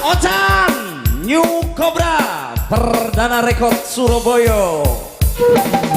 Ochan New Cobra Perdana Rekod Surabaya. Terima kasih.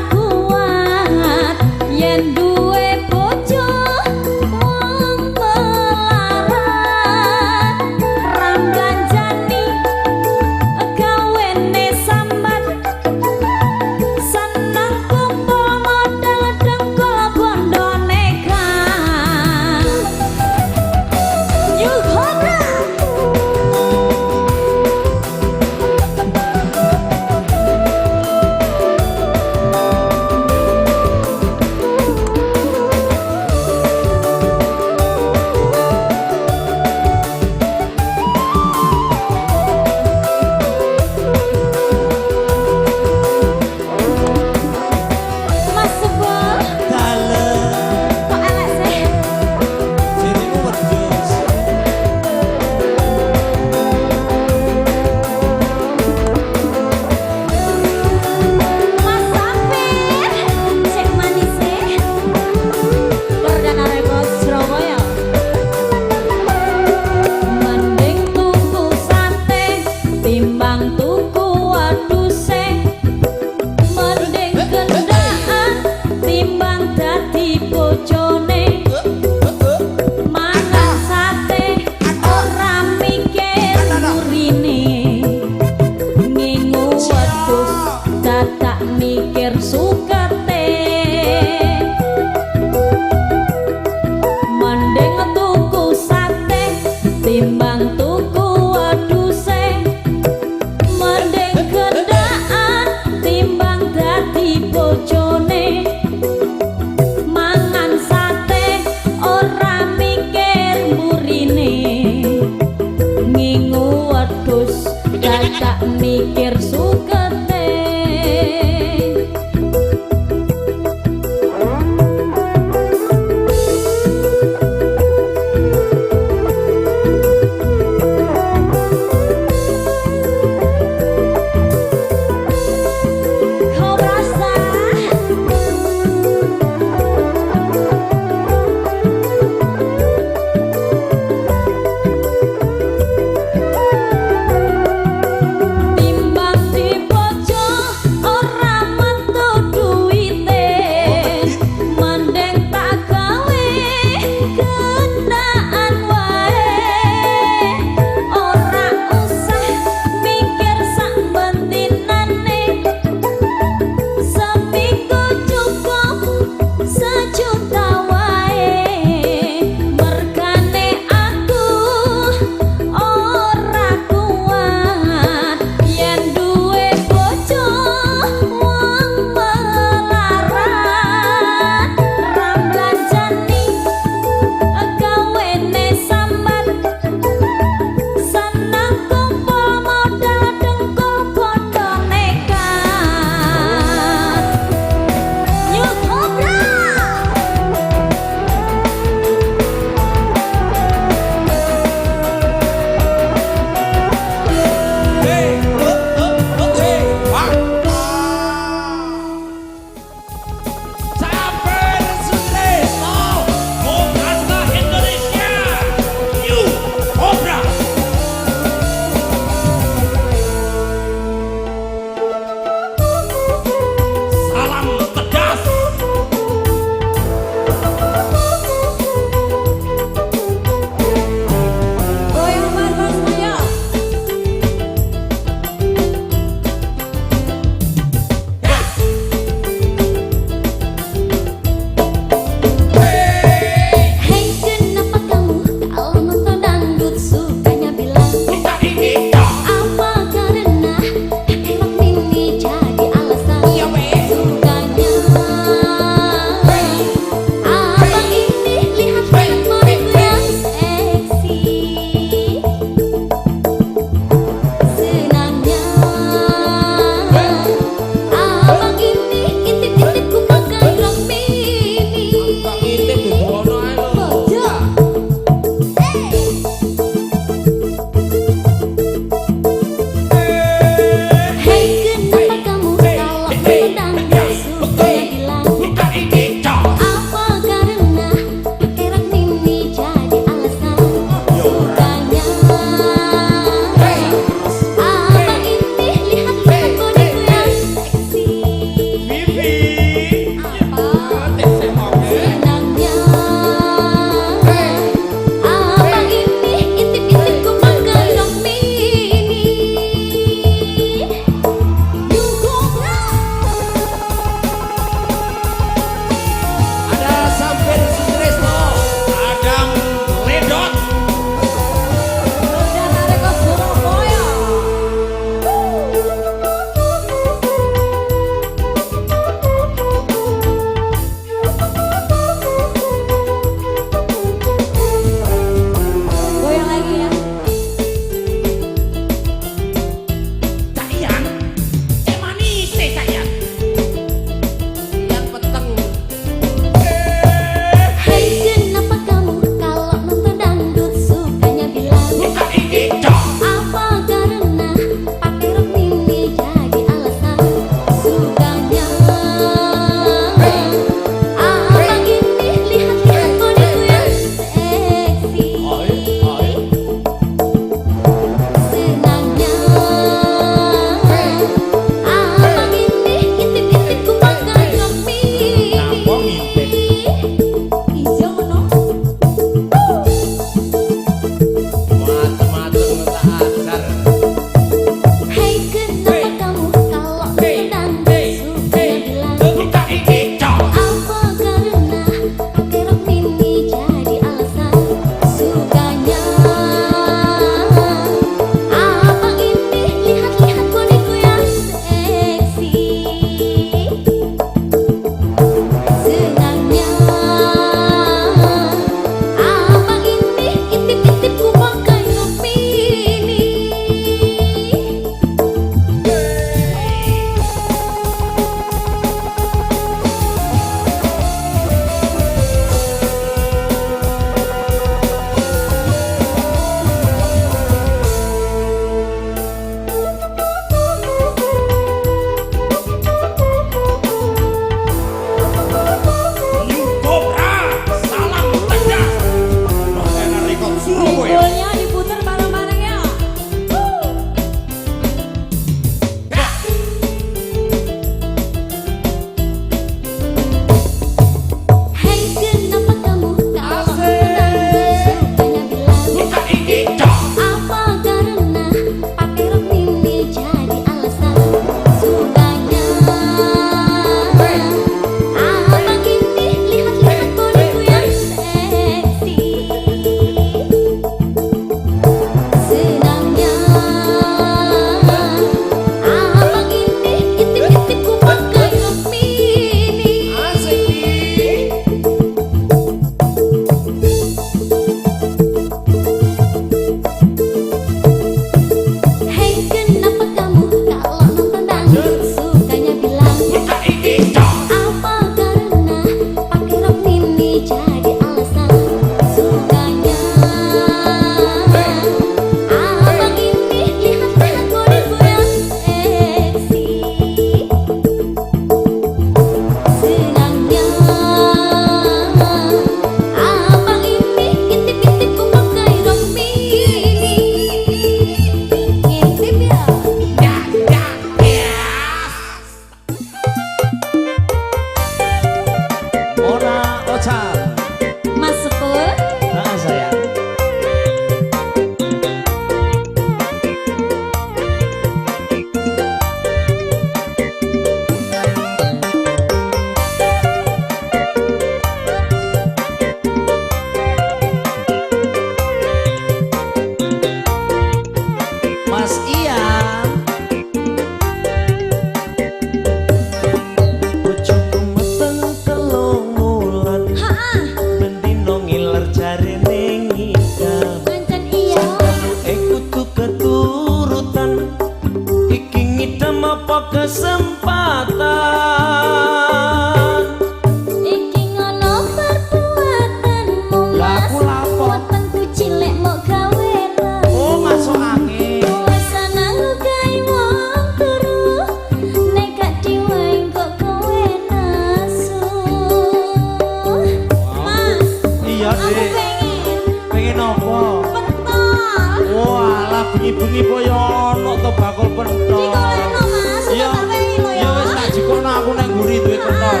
bengi-bengi koyo ono to bakul pentol. Dikoleno Mas, ya lho ya wis tak jikono aku nek nguri duwe pentol.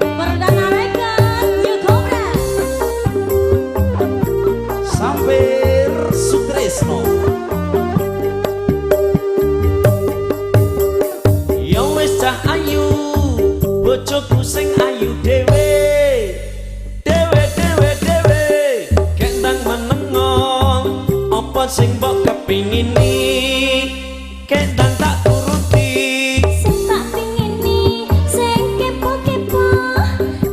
Perdana rekan New Cobra. Sampir Sutresno. Ya wis cah ayu, bojoku sing ayu dhewe. Sing mbok kepingini kendang tak turuti sing tak pingini sing kepo-kepo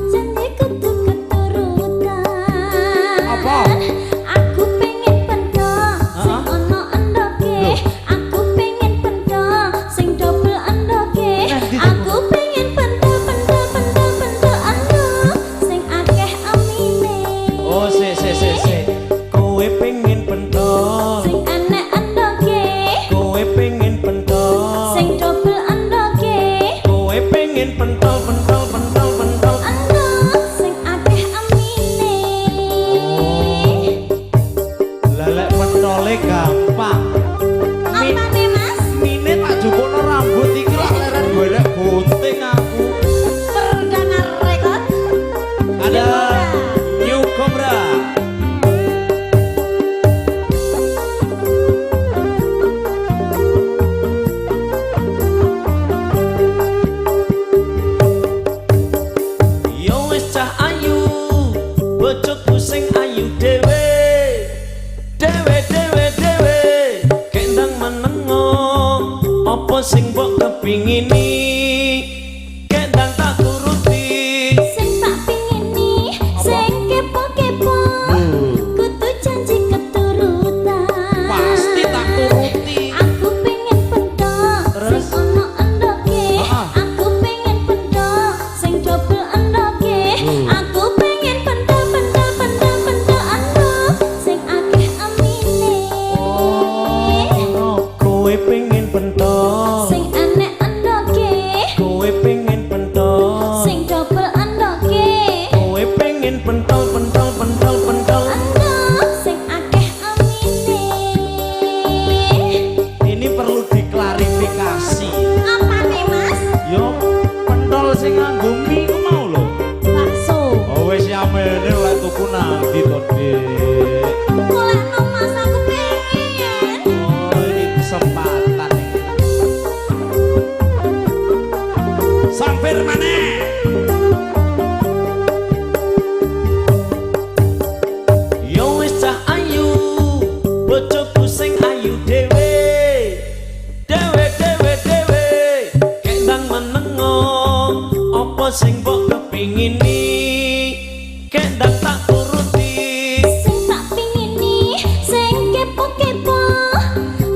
janji kudu keturutan apa aku pengen pentol sing ono endoke aku pengen pentol sing double endoke aku pengen pentol endok sing akeh amine oh se kowe pengen pentol gampang. Apa nih Mas? Mine tak jukono rambut iki lak leren golek gunting aku. Perdana rekod. Ada New Cobra. Yo wis cah ayu, bojoku sing ayu dhewe. Apa sing mbok kepingini kendang tak turuti sing tak pingini sing kepo-kepo kudu janji keturutan pasti tak turuti aku pengen pentol sing ono endoke aku pengen pentol sing double endoke aku pengen pentol endok sing akeh amine kowe pengen pentol sing enek endoke kowe pengen pentol sing double endoke kowe pengen pentol endok sing akeh amine ini perlu diklarifikasi apa nih Mas? yo pentol sing nganggo mie ku mau lho Bakso oh wis yamene lek tuku nang ndi to Dik kuleno Mas aku pengen oh ini kesempatan sampir maneh yo wis cah ayu bojoku sing ayu dhewe kendang menengo apa sing mbok kepingini kendang tak turuti sing tak pingini sing kepo-kepo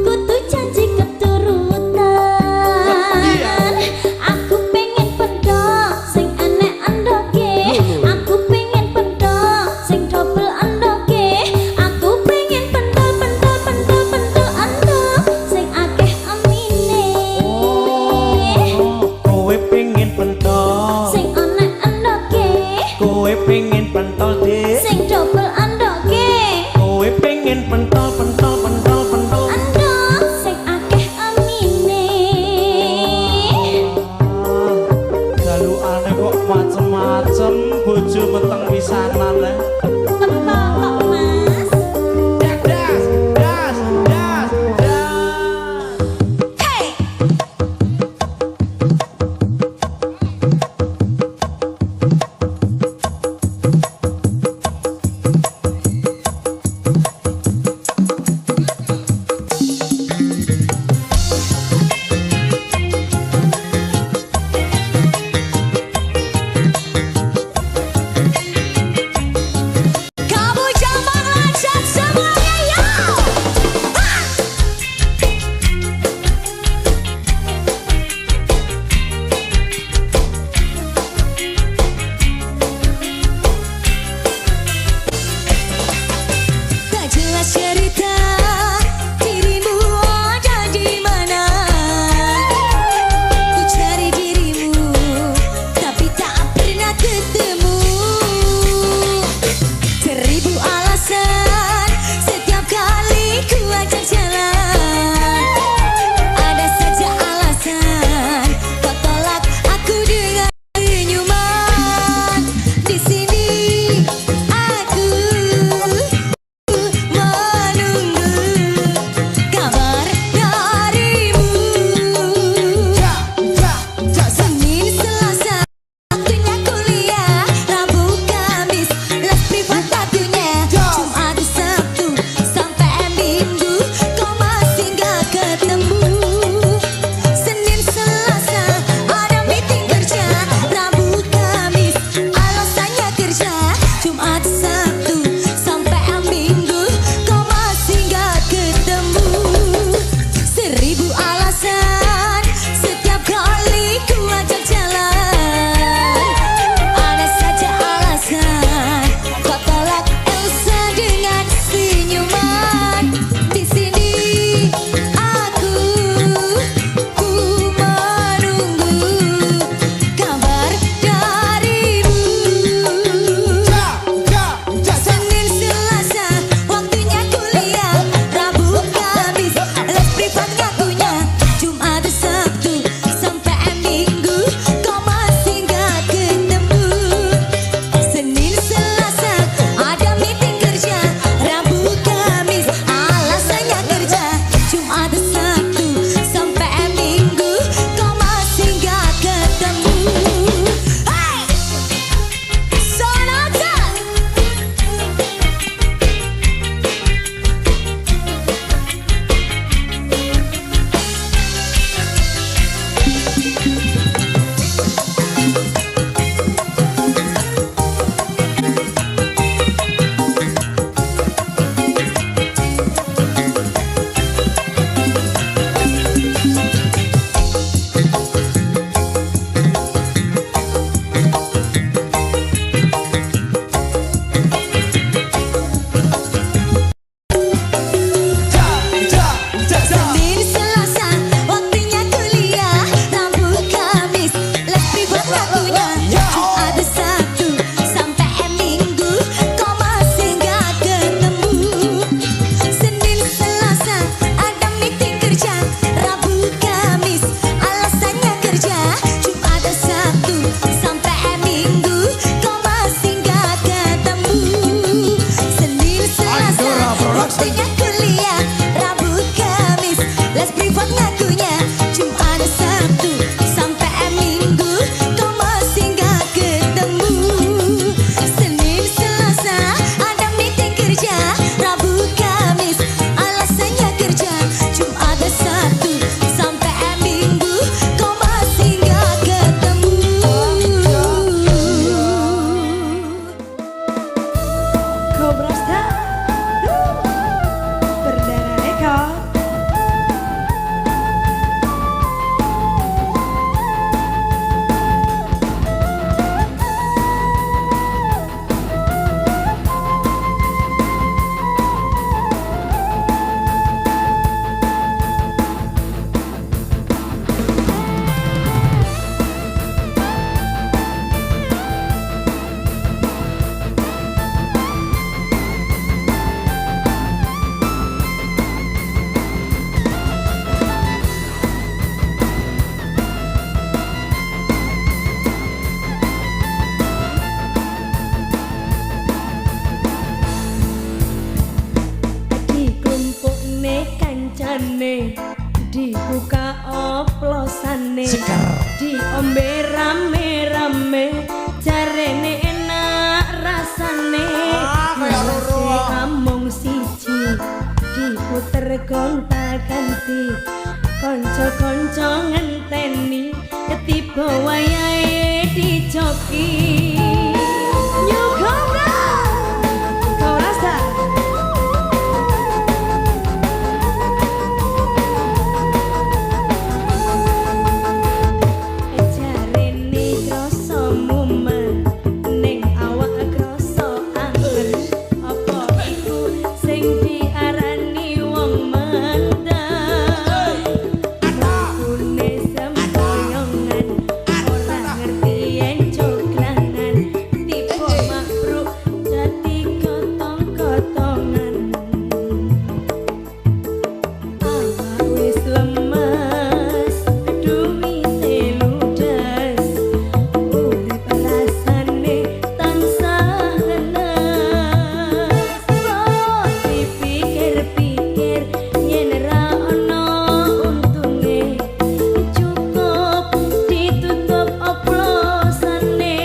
kudu janji keturutan aku pengen pentol sing enek endoke aku pengen pentol sing double endoke aku pengen pentol endok sing akeh amine kowe pengen pentol sing enek endoke kowe pengen pentol Dik sing double endoke kowe pengen pentol endok sing akeh amine galukane kok macem-macem bojo meteng pisanan le tembak kok Mas das hey ganti kanca-kanca ngenteni tiba wayahe dijoki nyuga kau rasa jarene krasa mumet ning awak krasa angen apa iku sing diarani wong mendem akune sempoyongan ora ngerti yen coklangan tipe makruk dadi gotong-gotongan awak wis lemes duwite ludes urip rasane tansah lenes kok dipikir-pikir yen ra ono untunge cukup ditutup oplosane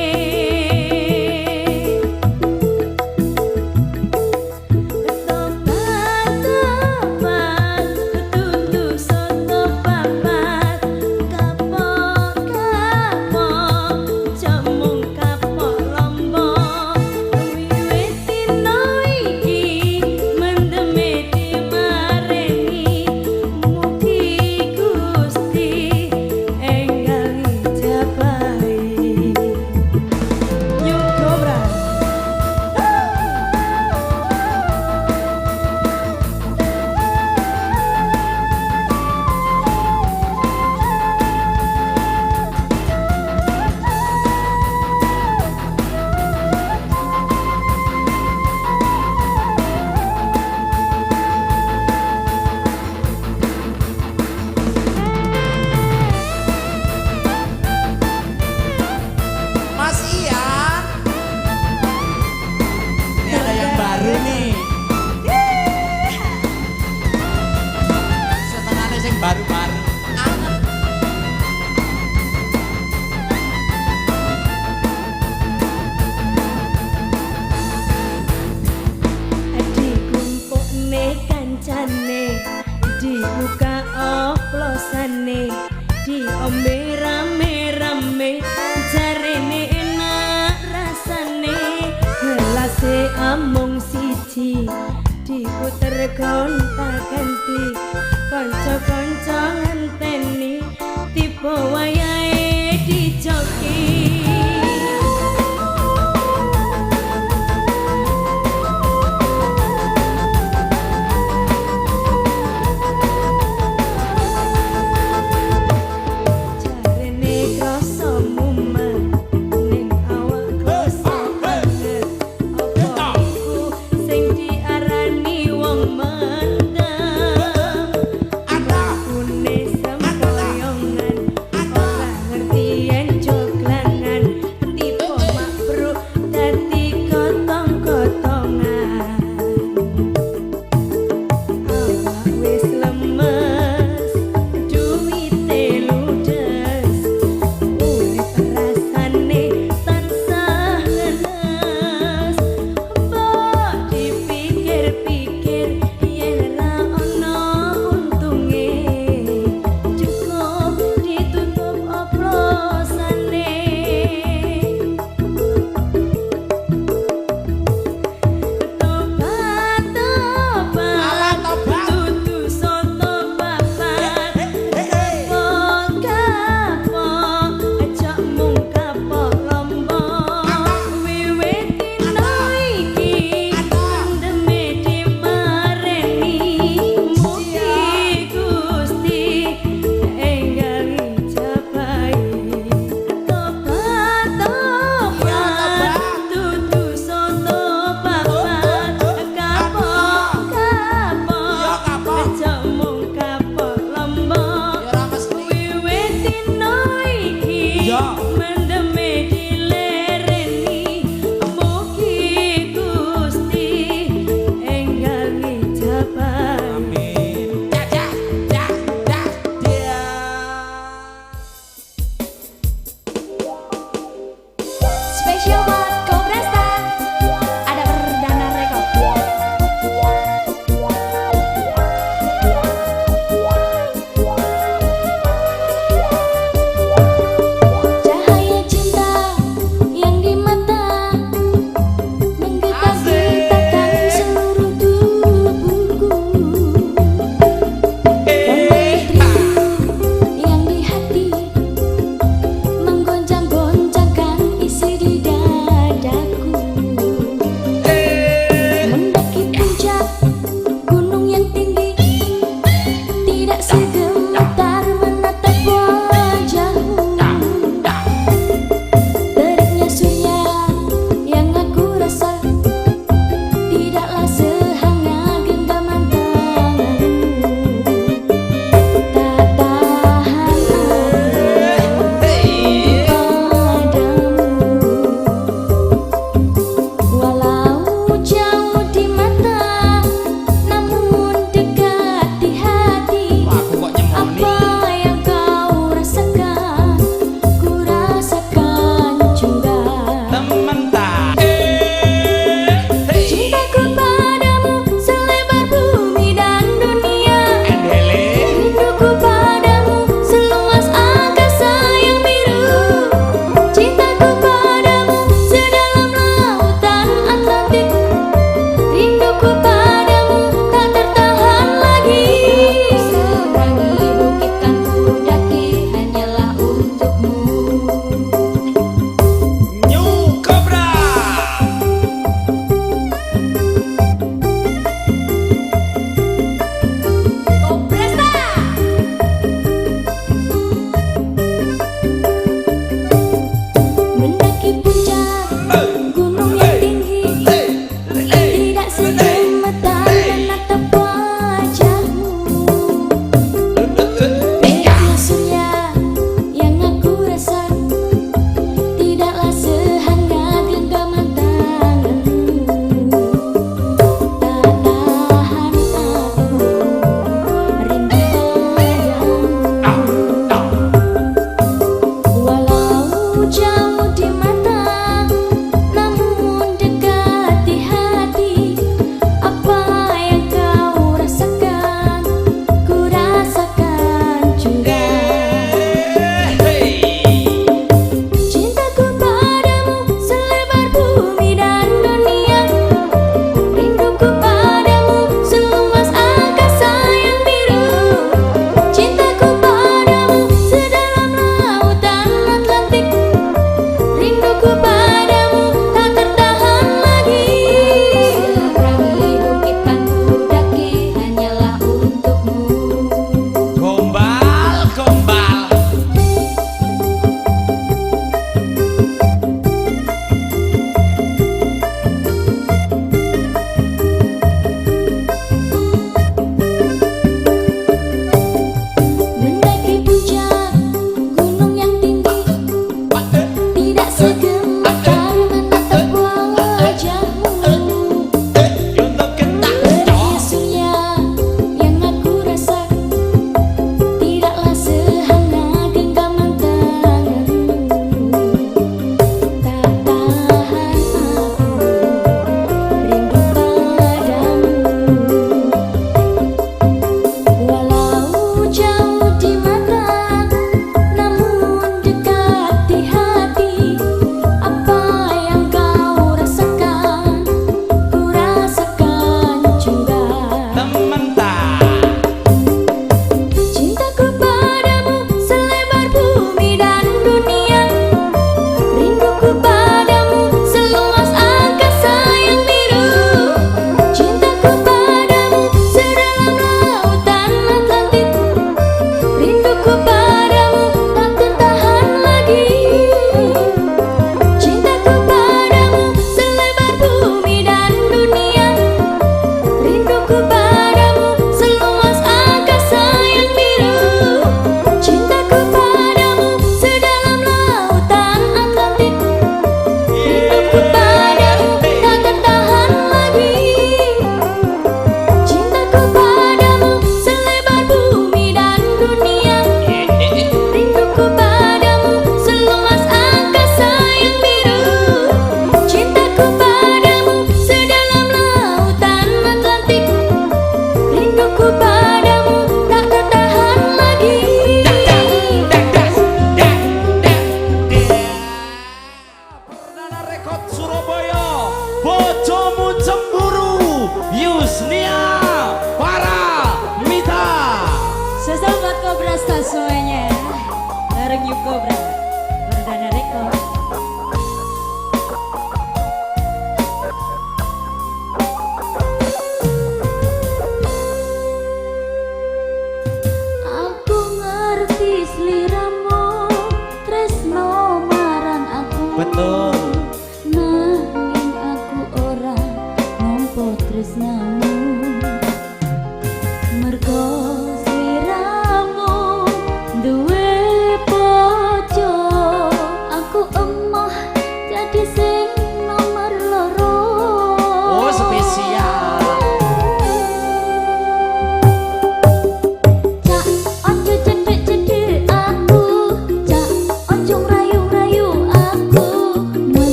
tobat-tobat tutu soto papat kapok-kapok jamung kapok lombok wiwit dina iki mendeme dimareni mugi Gusti enggal ijabahi nyuga bra Mas Ian, ini ada yang baru nih. Setengahnya yang baru-baru. Anget. dikumpukne kancane dibuka oplosane diombe rame-rame jarene enak rasane gelase amung siji diputer gonta-ganti kanca-kanca ngenteni tiba wayahe dijoki jarene krasa mumet ning awak krasa banget apa iku sing diarani wong mendem akune sempoyongan ora ngerti yen coklangan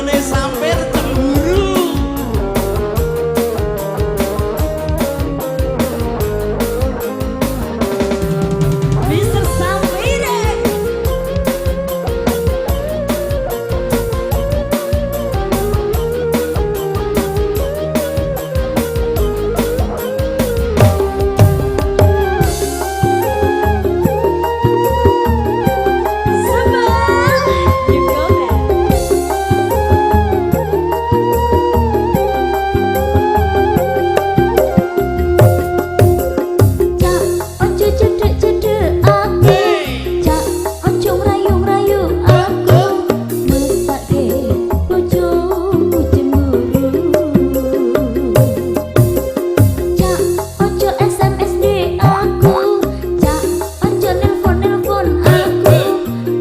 bojone sampir cemburu. Mister Sampire. Sabar, you go there. Cak, ojo cedek-cedek aku. Cak, ojo ngerayu-ngerayu aku. Mesake bojomu cemburu. Cak, ojo SMS di aku. Cak, ojo nelpon-nelpon aku.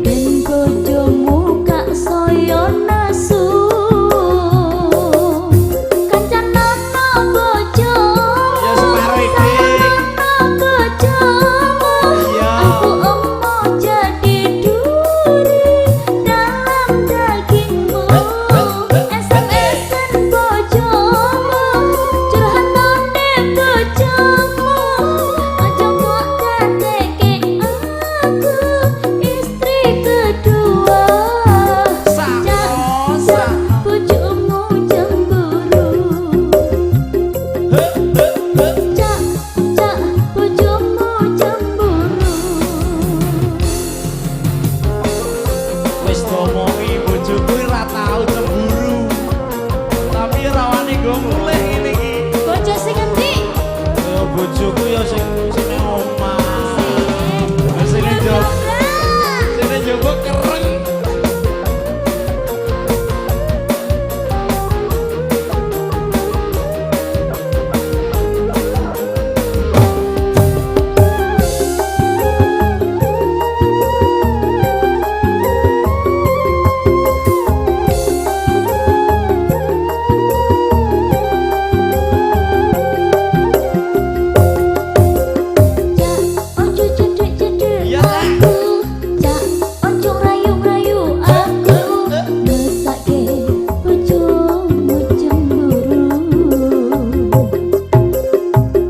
Ben bojomu gak saya nesu. Kancan nono bojomu. Ya separo iki. Iya. Aku emoh jadi duri dalam dagingmu. SMS-an bojomu, curhatane bojomu. Ojo kok kateke aku istri kedua. Sakosa. Bojomu cemburu. Cak, cak, bojomu cemburu. Wis ngomongi bojoku ora tau cemburu. Tapi rawane go mulih ngene iki. Bojo sing endi? Ya bojoku ya sing nang omah. Sing njogo kereng. Cak, ojo cedek-cedek Iya, Cak. aku. Cak, ojo ngerayu-ngerayu aku. Mesake bojomu cemburu.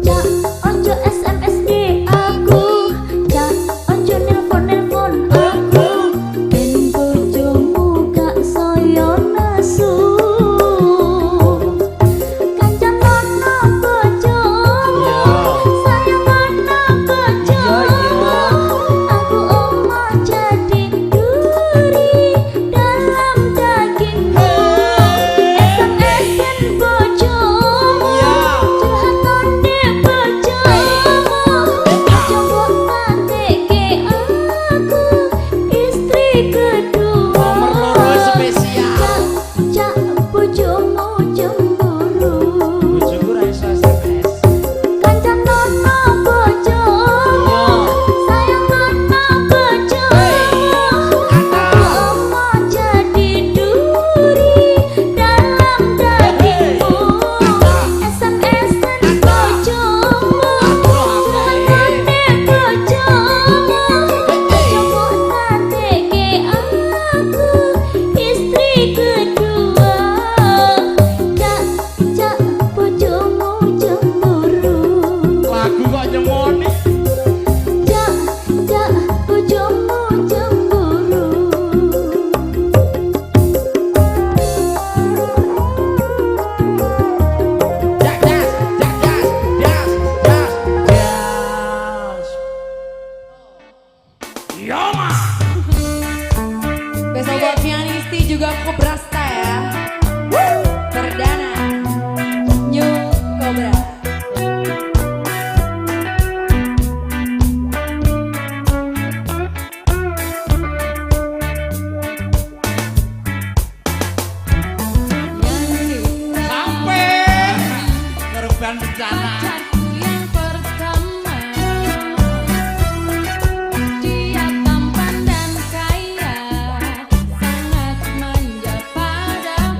Cak, ojo SMS di aku. Cak, ojo nelpon-nelpon aku. Ben bojomu gak saya nesu. Kancan nono bojomu, sayang mana bojomu. Aku emoh jadi duri dalam dagingmu. SMS-an bojomu, curhatane bojomu. Ojo mbok kateke aku istri kedua. Nomor loro spesial. Cak, bojomu cemburu. Bojoku ra iso SMS. Kancan nono bojomu, sayang mana bojomu. Aku emoh jadi duri dalam dagingmu. SMS-an bojomu, curhatane bojomu. Ojo mbok kateke aku istri kedua. Cak, cak, bojomu cemburu. Lagu kok nyemoni. Cak, cak, bojomu cemburu. Jak jas, jas. Yo ma. Besok buat pianisti juga Kobrasta ya. Perdana New Cobra. Nyanyi Sampai korban bencana. pacarku yang pertama. Dia tampan dan kaya, sangat manja padamu.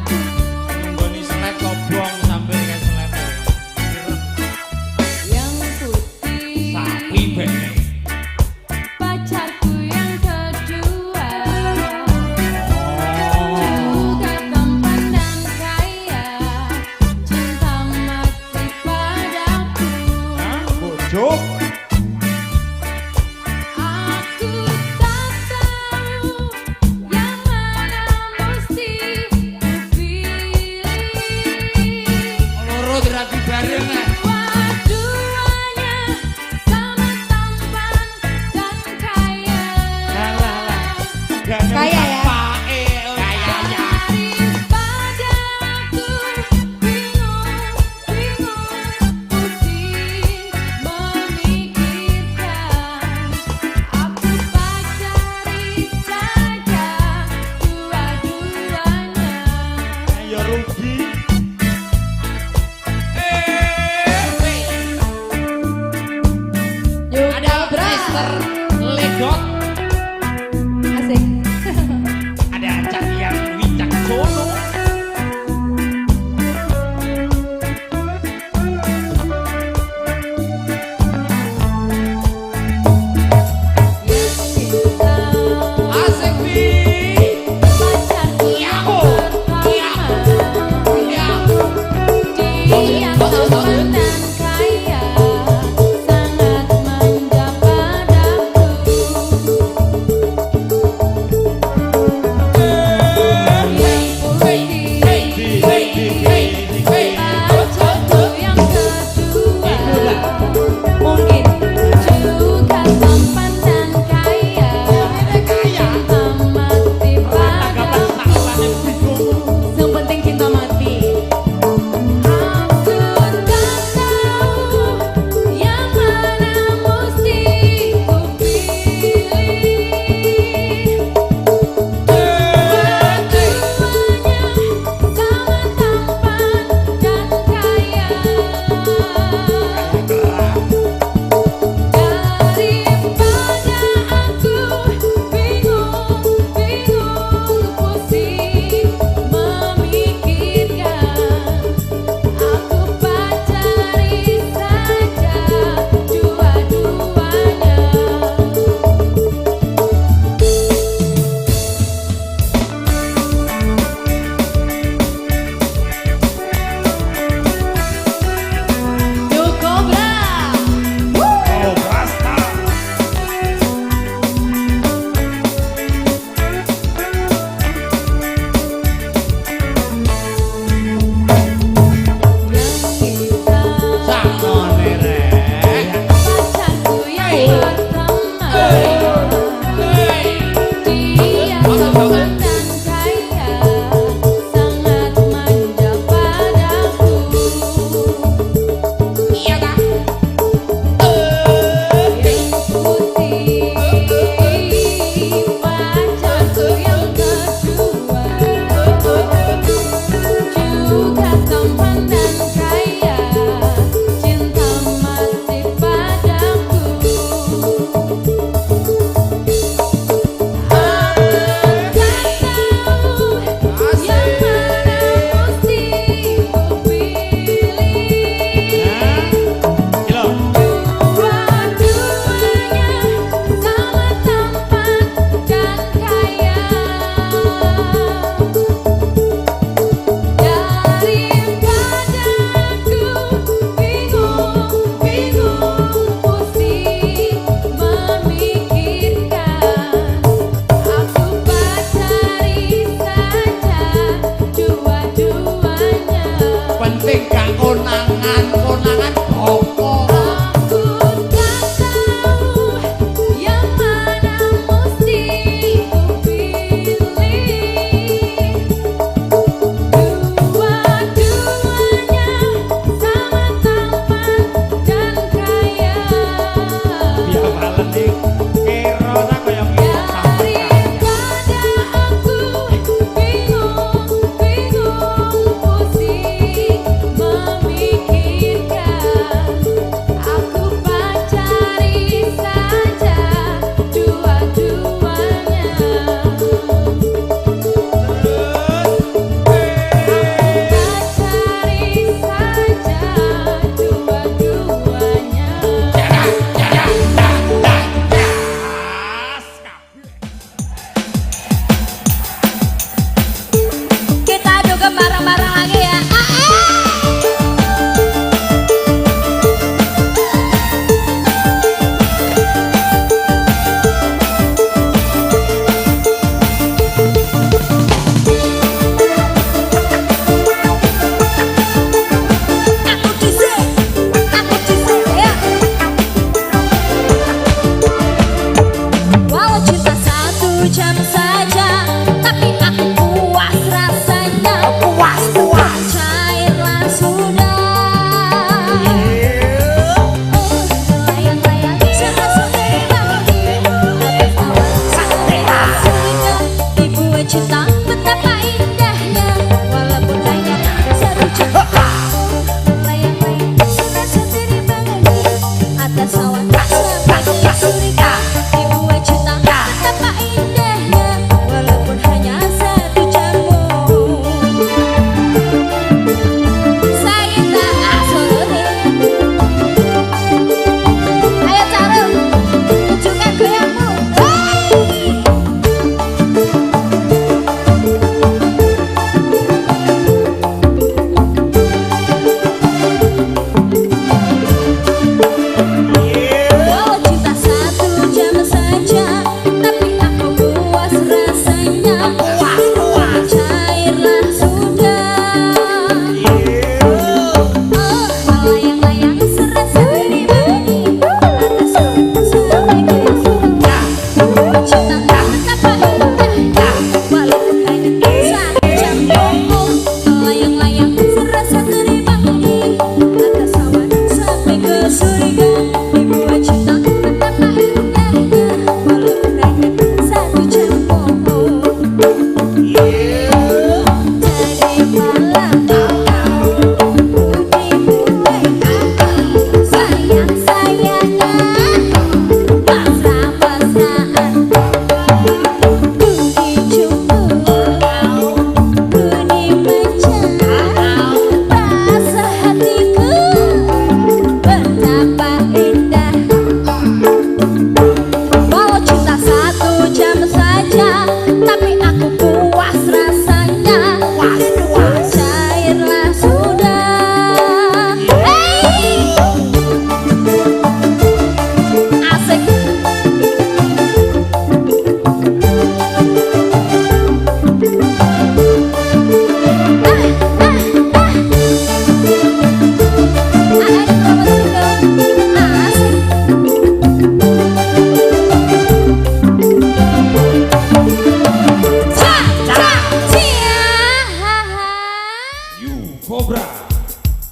Cobra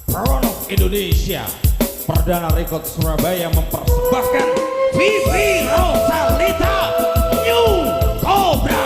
Peronok Indonesia Perdana Rekod Surabaya mempersembahkan Vivi Rosalita New Cobra.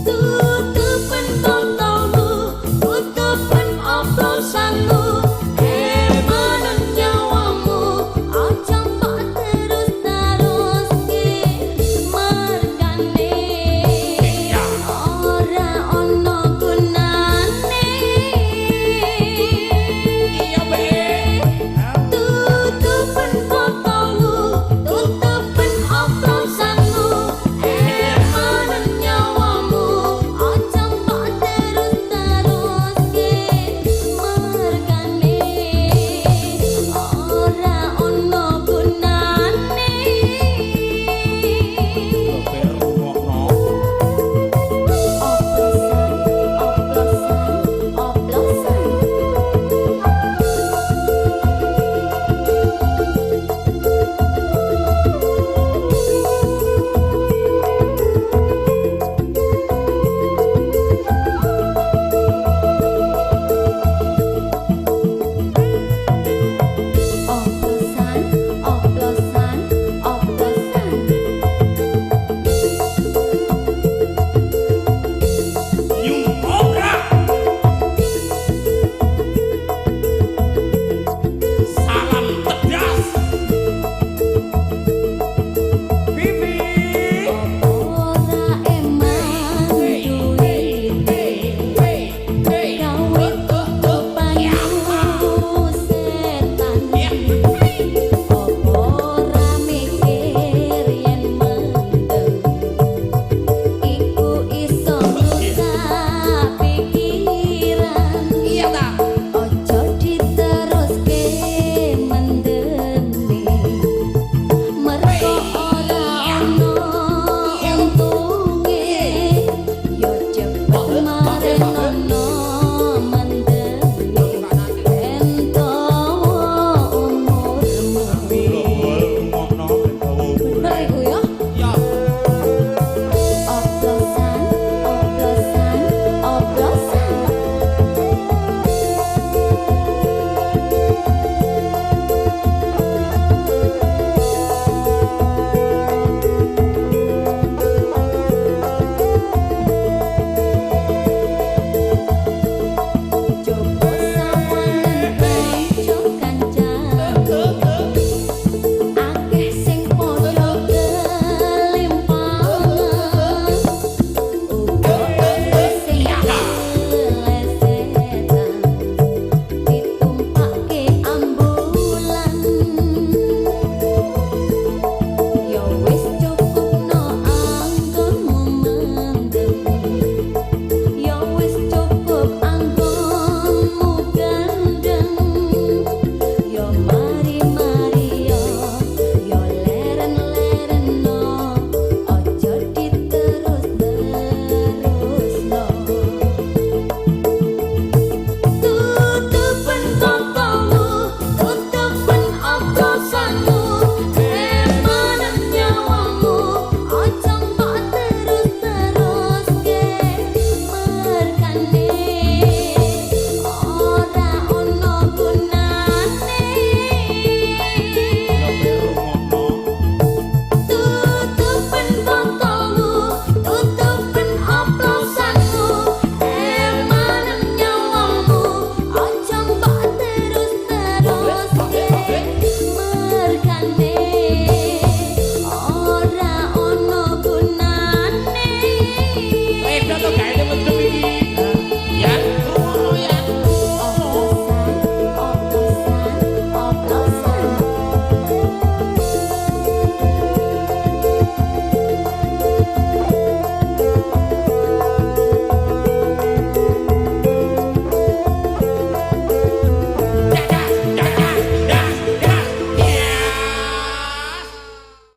Tutupan botolmu, tutupan oplosanmu.